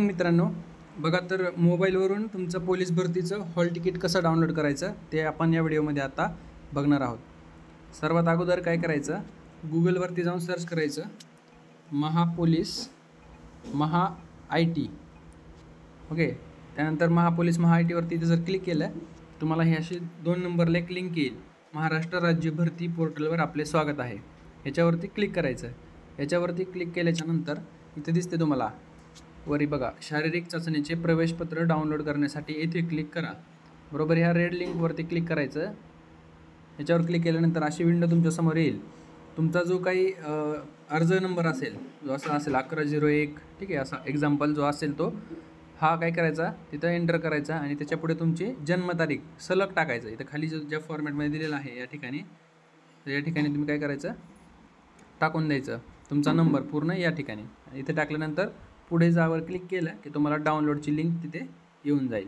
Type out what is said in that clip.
मित्रांनो, बघा तर मोबाईलवरून तुमचं पोलीस भरतीचं हॉल तिकीट कसं डाउनलोड करायचं ते आपण या व्हिडिओमध्ये आता बघणार आहोत. सर्वात अगोदर काय करायचं, गुगलवरती जाऊन सर्च करायचं महापोलीस महा-IT. ओके, त्यानंतर महापोलीस महा-IT वरती जर क्लिक केलं तुम्हाला हे अशी 2 नंबरला एक लिंक येईल. महाराष्ट्र राज्य भरती पोर्टलवर आपले स्वागत आहे. याच्यावरती क्लिक करायचं. याच्यावरती क्लिक केल्याच्यानंतर इथे दिसते तुम्हाला वरी बघा, शारीरिक चाचणीचे प्रवेशपत्र डाउनलोड करण्यासाठी येथे क्लिक करा. बरोबर ह्या रेड लिंकवरती क्लिक करायचं. याच्यावर क्लिक केल्यानंतर अशी विंडो तुमच्यासमोर येईल. तुमचा जो काही अर्ज नंबर असेल, जो असा असेल 1101, ठीक आहे, असा एक्झाम्पल जो असेल तो हा काय करायचा, तिथं एंटर करायचा आणि त्याच्यापुढे तुमची जन्मतारीख सलग टाकायचं. इथं खाली ज्या फॉर्मॅटमध्ये दिलेलं आहे या ठिकाणी, तर या ठिकाणी तुम्ही काय करायचं, टाकून द्यायचं तुमचा नंबर पूर्ण या ठिकाणी. इथे टाकल्यानंतर पुढे जावर क्लिक केलं की तुम्हाला डाउनलोडची लिंक तिथे येऊन जाईल.